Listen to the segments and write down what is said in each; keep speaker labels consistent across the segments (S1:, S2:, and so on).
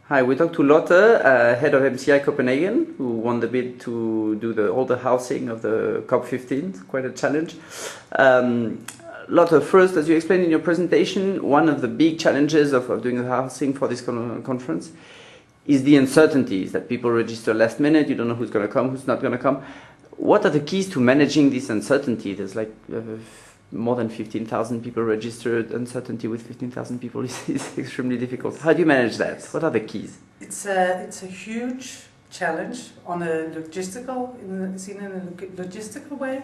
S1: Hi, we talked to Lotte, head of MCI Copenhagen, who won the bid to do all the housing of the COP15. Quite a challenge. Lotte, first, as you explained in your presentation, one of the big challenges of doing the housing for this conference is the uncertainties that people register last minute. You don't know who's going to come, who's not going to come. What are the keys to managing this uncertainty? There's like more than 15,000 people registered. Uncertainty with 15,000 people is extremely difficult. How do you manage that? What are the keys?
S2: It's a huge challenge on a logistical, seen in a logistical way.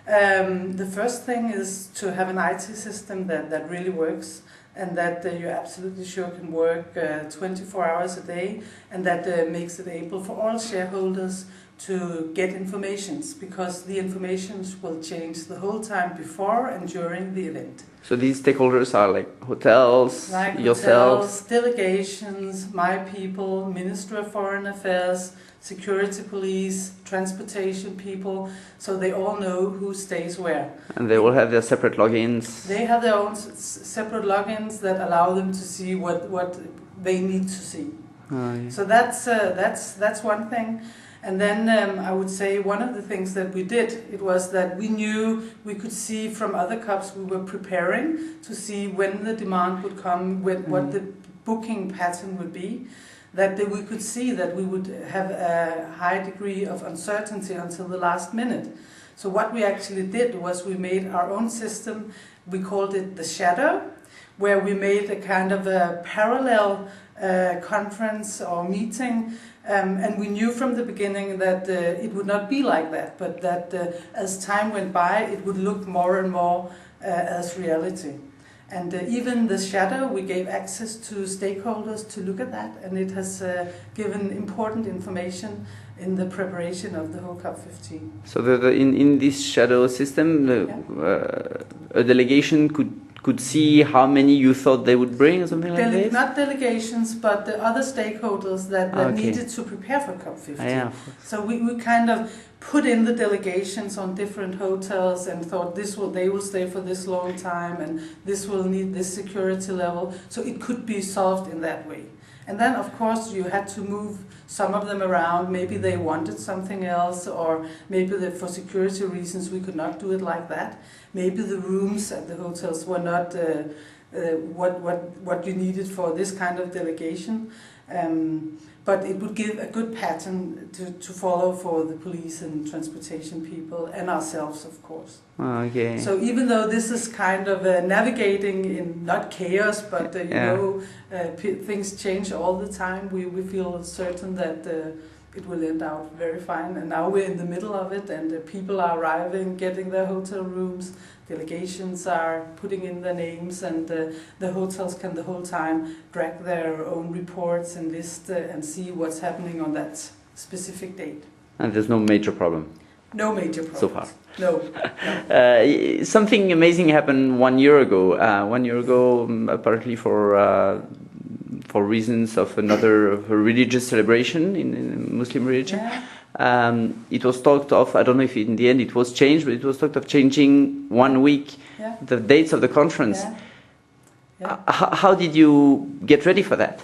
S2: The first thing is to have an IT system that really works and that you're absolutely sure can work 24 hours a day, and that makes it able for all shareholders to get informations, because the informations will change the whole time before and during the event.
S1: So these stakeholders are like hotels, yourselves?
S2: Delegations, my people, Ministry of Foreign Affairs, security police, transportation people, so they all know who stays where. And
S1: they all have their separate logins?
S2: They have their own separate logins that allow them to see what they need to see.
S1: Oh, yeah.
S2: So that's one thing. And then I would say one of the things that we did, it was that we knew, we could see from other COPs we were preparing to see when the demand would come, what the booking pattern would be, that we could see that we would have a high degree of uncertainty until the last minute. So what we actually did was we made our own system, we called it the shadow, where we made a kind of a parallel conference or meeting. And we knew from the beginning that it would not be like that, but that as time went by, it would look more and more as reality. And even the shadow, we gave access to stakeholders to look at that, and it has given important information in the preparation of the whole COP15.
S1: So in this shadow system, a delegation could see how many you thought they would bring or something like this?
S2: Not delegations, but the other stakeholders that needed to prepare for COP15.
S1: Yeah.
S2: So we kind of put in the delegations on different hotels and thought they will stay for this long time and this will need this security level. So it could be solved in that way. And then, of course, you had to move some of them around. Maybe they wanted something else, or maybe for security reasons we could not do it like that. Maybe the rooms at the hotels were not what you needed for this kind of delegation. But it would give a good pattern to follow for the police and transportation people and ourselves, of course.
S1: Okay.
S2: So even though this is kind of navigating in not chaos, but you know, things change all the time, we feel certain that it will end out very fine. And now we're in the middle of it, and people are arriving, getting their hotel rooms, delegations are putting in their names, and the hotels can the whole time drag their own reports and list and see what's happening on that specific date.
S1: And there's no major problem?
S2: No major problem.
S1: So far?
S2: No.
S1: Something amazing happened 1 year ago. 1 year ago, apparently for reasons of a religious celebration in Muslim religion.
S2: Yeah.
S1: It was talked of, I don't know if in the end it was changed, but it was talked of changing 1 week the dates of the conference.
S2: Yeah. Yeah.
S1: How did you get ready for that?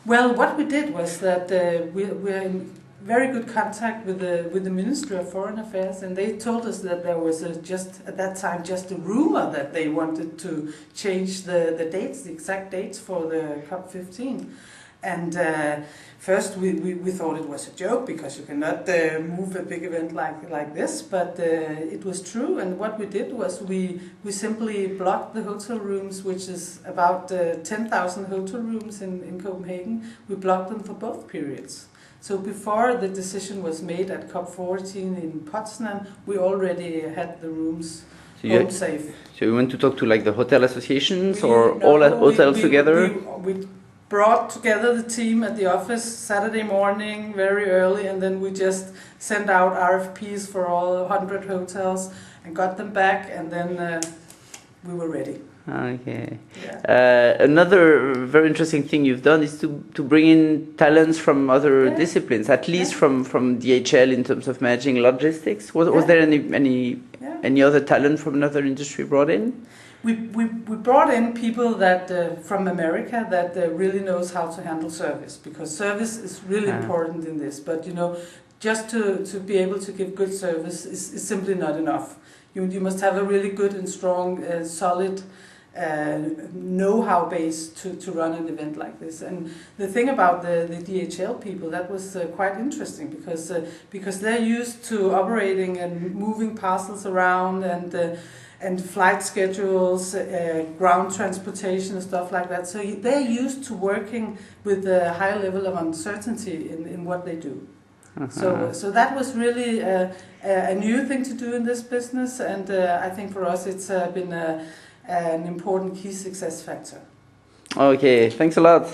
S2: Well, what we did was that we're in very good contact with the Ministry of Foreign Affairs, and they told us that there was at that time just a rumor that they wanted to change the dates, the exact dates for the COP15. And first we thought it was a joke, because you cannot move a big event like this, but it was true. And what we did was we simply blocked the hotel rooms, which is about 10,000 hotel rooms in Copenhagen. We blocked them for both periods. So before the decision was made at COP14 in Potsdam, we already had the rooms home safe.
S1: So you went to talk to like the hotel associations all hotels together?
S2: We brought together the team at the office Saturday morning very early, and then we just sent out RFPs for all 100 hotels and got them back, and then we were ready.
S1: Okay.
S2: Yeah.
S1: Another very interesting thing you've done is to bring in talents from other disciplines, at least from DHL in terms of managing logistics. Was there any other talent from another industry brought in?
S2: we brought in people that from America that really knows how to handle service, because service is really important in this. But just to be able to give good service is simply not enough. You must have a really good and strong, solid know-how base to run an event like this. And the thing about the DHL people, that was quite interesting, because they're used to operating and moving parcels around and flight schedules, ground transportation and stuff like that. So they're used to working with a high level of uncertainty in what they do. So that was really a new thing to do in this business, and I think for us it's been an important key success factor.
S1: Okay, thanks a lot.